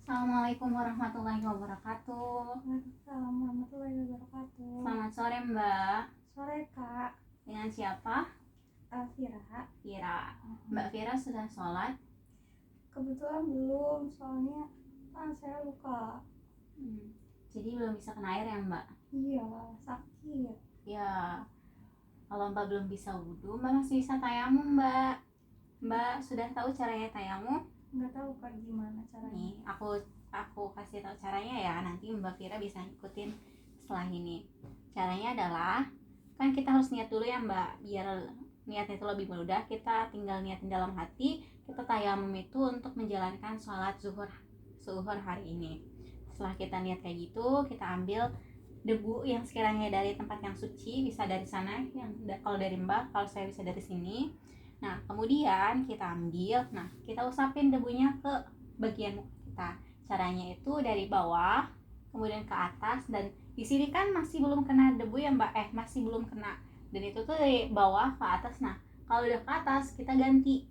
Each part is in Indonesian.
Assalamualaikum warahmatullahi wabarakatuh. Waalaikumsalam warahmatullahi wabarakatuh. Selamat sore Mbak. Sore Kak. Dengan siapa? Vira. Vira. Mbak Vira sudah sholat? Kebetulan belum, soalnya saya luka. Jadi belum bisa kena air ya Mbak? Iya, sakit. Ya, kalau Mbak belum bisa wudhu, Mbak masih bisa tayamum Mbak. Mbak sudah tahu caranya tayamum? Nggak tahu Kak gimana caranya. Nih, aku kasih tahu caranya ya. Nanti Mbak Vira bisa ngikutin setelah ini. Caranya adalah, kan kita harus niat dulu ya Mbak, biar niatnya itu lebih mudah. Kita tinggal niatin dalam hati, kita tayamum itu untuk menjalankan sholat zuhur hari ini. Setelah kita niat kayak gitu, kita ambil debu yang sekiranya dari tempat yang suci, bisa dari sana, kalau dari Mbak, kalau saya bisa dari sini. Nah, kemudian kita ambil, kita usapin debunya ke bagian muka kita. Caranya itu dari bawah, kemudian ke atas, dan di sini kan masih belum kena debu ya Mbak, masih belum kena. Dan itu tuh dari bawah ke atas. Nah, kalau udah ke atas, kita ganti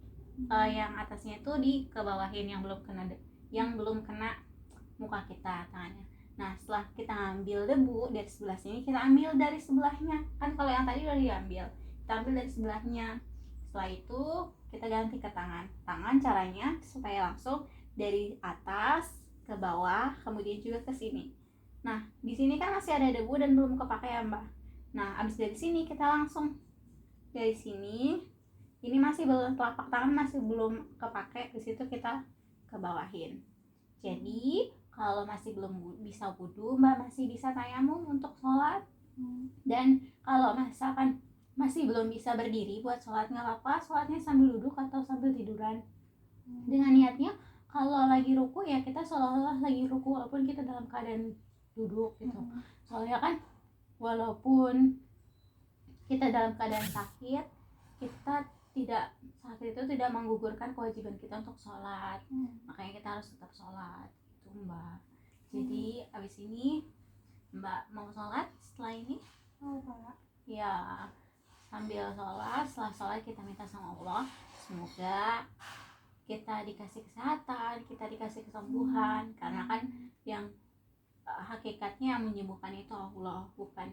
yang atasnya itu dikebawahin, yang belum kena muka kita, tangannya. Nah, setelah kita ambil debu dari sebelah sini, kita ambil dari sebelahnya. Kan kalau yang tadi udah diambil, kita ambil dari sebelahnya. Setelah itu kita ganti ke tangan. Caranya supaya langsung dari atas ke bawah, kemudian juga ke sini. Nah, di sini kan masih ada debu dan belum kepakai ya Mbak. Nah, abis dari sini kita langsung dari sini. Ini masih belum, telapak tangan masih belum kepakai, di situ kita ke bawahin. Jadi kalau masih belum bisa wudhu, Mbak masih bisa tayamum untuk sholat. Dan kalau misalkan masih belum bisa berdiri buat sholat, nggak apa-apa, sholatnya sambil duduk atau sambil tiduran. Dengan niatnya kalau lagi ruku ya kita seolah-olah lagi ruku walaupun kita dalam keadaan duduk gitu. Soalnya kan walaupun kita dalam keadaan sakit, sakit itu tidak menggugurkan kewajiban kita untuk sholat. Makanya kita harus tetap sholat gitu Mbak. Jadi abis ini Mbak mau sholat setelah ini? Pak. Ya, sambil sholat, setelah sholat kita minta sama Allah, semoga kita dikasih kesehatan, kita dikasih kesembuhan. Karena kan yang hakikatnya yang menyembuhkan itu Allah, bukan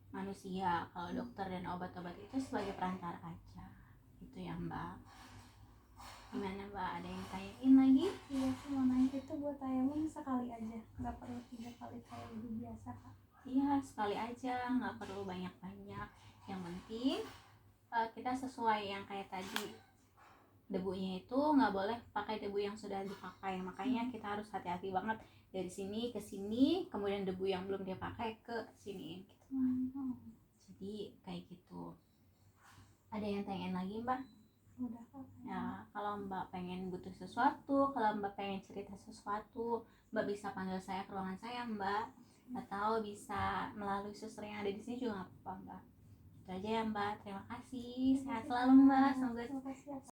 manusia. Kalau dokter dan obat-obat itu sebagai perantara aja. Itu ya Mbak. Gimana Mbak, ada yang tanyain lagi? Iya, cuma nanya itu buat tayamum sekali aja, nggak perlu 3 kali kayak wudhu biasa Kak. Iya, sekali aja, nggak perlu banyak-banyak. Yang penting kita sesuai yang kayak tadi, debunya itu nggak boleh pakai debu yang sudah dipakai. Makanya kita harus hati-hati banget dari sini ke sini, kemudian debu yang belum dia pakai ke sini gitu. Jadi kayak gitu. Ada yang tanyain lagi Mbak? Udah Kak. Ya, kalau Mbak pengen butuh sesuatu, kalau Mbak pengen cerita sesuatu, Mbak bisa panggil saya ke ruangan saya Mbak, atau bisa melalui suster yang ada di sini juga nggak apa-apa Mbak. Itu aja ya Mbak, terima kasih, sehat selalu Mbak, semoga Terima kasih ya Kak.